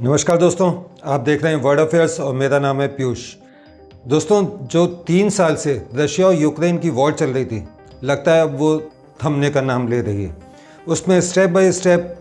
नमस्कार दोस्तों, आप देख रहे हैं वर्ल्ड अफेयर्स और मेरा नाम है पीयूष। दोस्तों, जो 3 साल से रशिया और यूक्रेन की वॉर चल रही थी, लगता है अब वो थमने का नाम ले रही है। उसमें स्टेप बाय स्टेप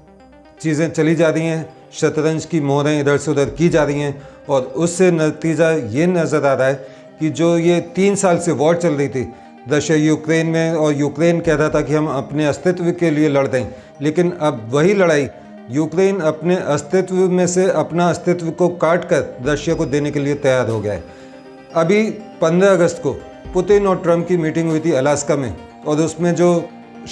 चीज़ें चली जा रही हैं, शतरंज की मोहरें इधर से उधर की जा रही हैं और उससे नतीजा ये नज़र आ रहा है कि जो ये 3 साल से वॉर चल रही थी रशिया यूक्रेन में, और यूक्रेन कह रहा था कि हम अपने अस्तित्व के लिए लड़ रहे हैं, लेकिन अब वही लड़ाई यूक्रेन अपने अस्तित्व में से अपना अस्तित्व को काट कर रशिया को देने के लिए तैयार हो गया है। अभी 15 अगस्त को पुतिन और ट्रंप की मीटिंग हुई थी अलास्का में, और उसमें जो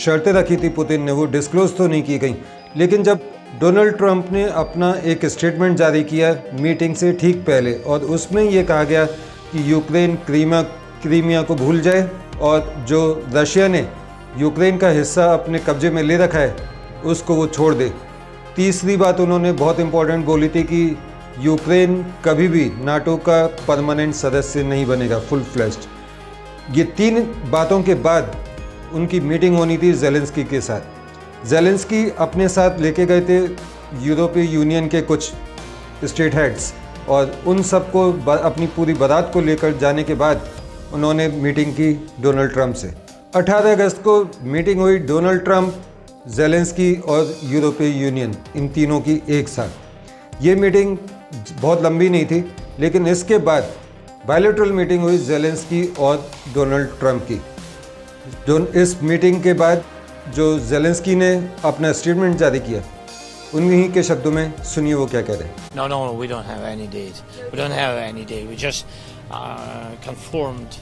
शर्तें रखी थी पुतिन ने वो डिस्क्लोज तो नहीं की गई, लेकिन जब डोनाल्ड ट्रंप ने अपना एक स्टेटमेंट जारी किया मीटिंग से ठीक पहले, और उसमें ये कहा गया कि यूक्रेन क्रीमिया को भूल जाए और जो रशिया ने यूक्रेन का हिस्सा अपने कब्जे में ले रखा है उसको वो छोड़ दे। तीसरी बात उन्होंने बहुत इंपॉर्टेंट बोली थी कि यूक्रेन कभी भी नाटो का परमानेंट सदस्य नहीं बनेगा, फुल फ्लेश्ड। ये 3 बातों के बाद उनकी मीटिंग होनी थी जेलेंस्की के साथ। जेलेंस्की अपने साथ लेके गए थे यूरोपीय यूनियन के कुछ स्टेट हेड्स, और उन सबको अपनी पूरी बारात को लेकर जाने के बाद उन्होंने मीटिंग की डोनाल्ड ट्रंप से। 18 अगस्त को मीटिंग हुई डोनाल्ड ट्रंप, जेलेंस्की और यूरोपीय यूनियन, इन तीनों की एक साथ। ये मीटिंग बहुत लंबी नहीं थी, लेकिन इसके बाद बायलैटरल मीटिंग हुई जेलेंस्की और डोनाल्ड ट्रंप की। जो इस मीटिंग के बाद जो जेलेंस्की ने अपना स्टेटमेंट जारी किया, उन्हीं के शब्दों में सुनिए वो क्या कह रहे हैं। No, we don't have any date. We don't have any date. We just conformed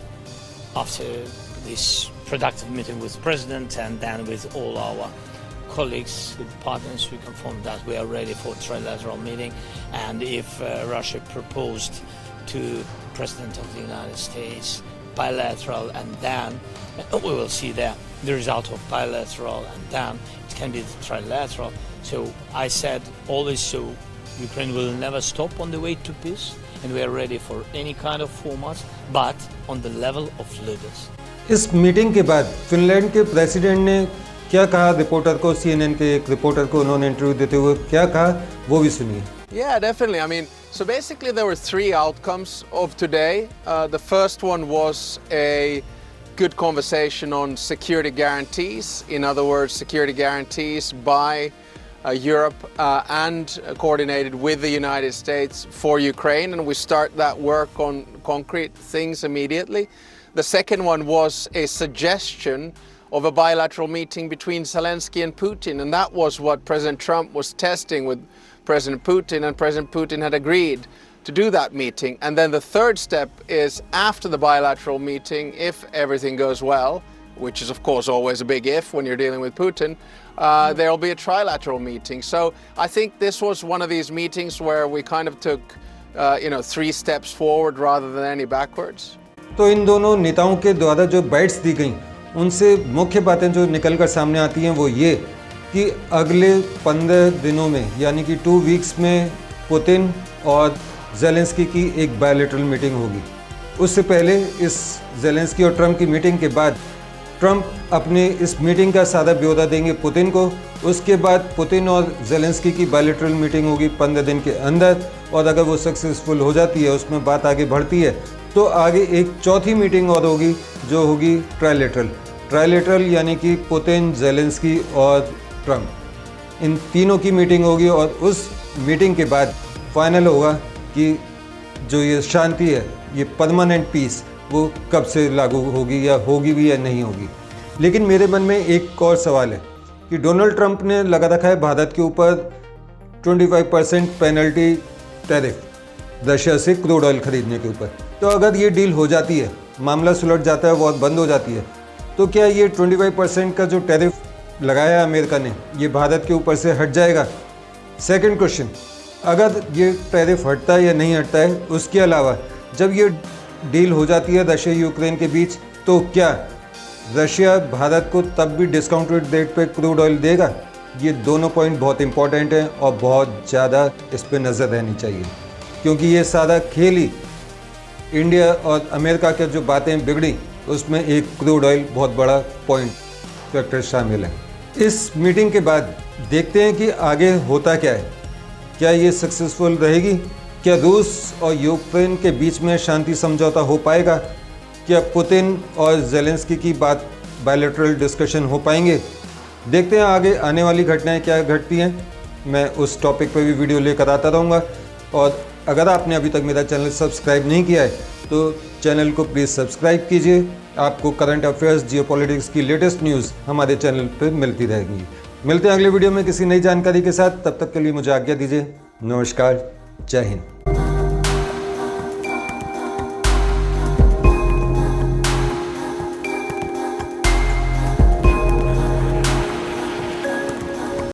after this productive meeting with President and then with all our colleagues, with partners, we confirmed that we are ready for trilateral meeting. And if Russia proposed to President of the United States bilateral, and then we will see the result of bilateral, and then it can be the trilateral. So I said always, so Ukraine will never stop on the way to peace, and we are ready for any kind of formats, but on the level of leaders. इस meeting के बाद Finland के president ने क्या कहा reporter को, CNN के एक रिपोर्टर को उन्होंने इंटरव्यू देते हुए क्या कहा वो भी सुनिए। Yeah, definitely. I mean, so basically there were 3 outcomes of today. The first one was a good conversation on security guarantees. In other words, security guarantees by Europe and coordinated with the United States for Ukraine, and we start that work on concrete things immediately. The second one was a suggestion of a bilateral meeting between Zelensky and Putin, and that was what President Trump was testing with President Putin, and President Putin had agreed to do that meeting. And then the third step is after the bilateral meeting, if everything goes well, which is of course always a big if when you're dealing with Putin, there will be a trilateral meeting. So I think this was one of these meetings where we kind of took 3 steps forward rather than any backwards. तो इन दोनों नेताओं के द्वारा जो bytes दी गई, उनसे मुख्य बातें जो निकल कर सामने आती हैं वो ये कि अगले 15 दिनों में, यानी कि 2 वीक्स में पुतिन और जेलेंस्की की एक बायलैटरल मीटिंग होगी। उससे पहले इस जेलेंस्की और ट्रंप की मीटिंग के बाद ट्रंप अपने इस मीटिंग का सारा ब्यौरा देंगे पुतिन को। उसके बाद पुतिन और जेलेंस्की की बायलैटरल मीटिंग होगी 15 दिन के अंदर, और अगर वो सक्सेसफुल हो जाती है, उसमें बात आगे बढ़ती है, तो आगे एक चौथी मीटिंग और होगी जो होगी ट्राइलेटरल, यानी कि पुतिन, जेलेंस्की और ट्रंप, इन तीनों की मीटिंग होगी। और उस मीटिंग के बाद फाइनल होगा कि जो ये शांति है, ये परमानेंट पीस, वो कब से लागू होगी या होगी भी या नहीं होगी। लेकिन मेरे मन में एक और सवाल है कि डोनाल्ड ट्रंप ने लगा रखा है भारत के ऊपर 25% पेनल्टी टैरिफ रशिया से क्रूड ऑयल खरीदने के ऊपर। तो अगर ये डील हो जाती है, मामला सुलझ जाता है, वॉर बंद हो जाती है, तो क्या ये 25% का जो टैरिफ लगाया है अमेरिका ने, ये भारत के ऊपर से हट जाएगा? सेकंड क्वेश्चन, अगर ये टैरिफ हटता है या नहीं हटता है, उसके अलावा जब ये डील हो जाती है रशिया यूक्रेन के बीच, तो क्या रशिया भारत को तब भी डिस्काउंटेड रेट पे क्रूड ऑयल देगा? ये दोनों पॉइंट बहुत इंपॉर्टेंट हैं और बहुत ज़्यादा इस पर नज़र रहनी चाहिए, क्योंकि ये सारा खेल ही इंडिया और अमेरिका के जो बातें बिगड़ी, उसमें एक क्रूड ऑयल बहुत बड़ा पॉइंट फैक्टर शामिल है। इस मीटिंग के बाद देखते हैं कि आगे होता क्या है। क्या ये सक्सेसफुल रहेगी? क्या रूस और यूक्रेन के बीच में शांति समझौता हो पाएगा? क्या पुतिन और ज़ेलेंस्की की बात बायलैटरल डिस्कशन हो पाएंगे? देखते हैं आगे आने वाली घटनाएं क्या घटती हैं। मैं उस टॉपिक पर भी वीडियो लेकर आता रहूँगा। और अगर आपने अभी तक मेरा चैनल सब्सक्राइब नहीं किया है तो चैनल को प्लीज़ सब्सक्राइब कीजिए। आपको करंट अफेयर्स, जियोपॉलिटिक्स की लेटेस्ट न्यूज़ हमारे चैनल पर मिलती रहेगी। मिलते हैं अगले वीडियो में किसी नई जानकारी के साथ। तब तक के लिए मुझे आज्ञा दीजिए। नमस्कार, जय हिंद।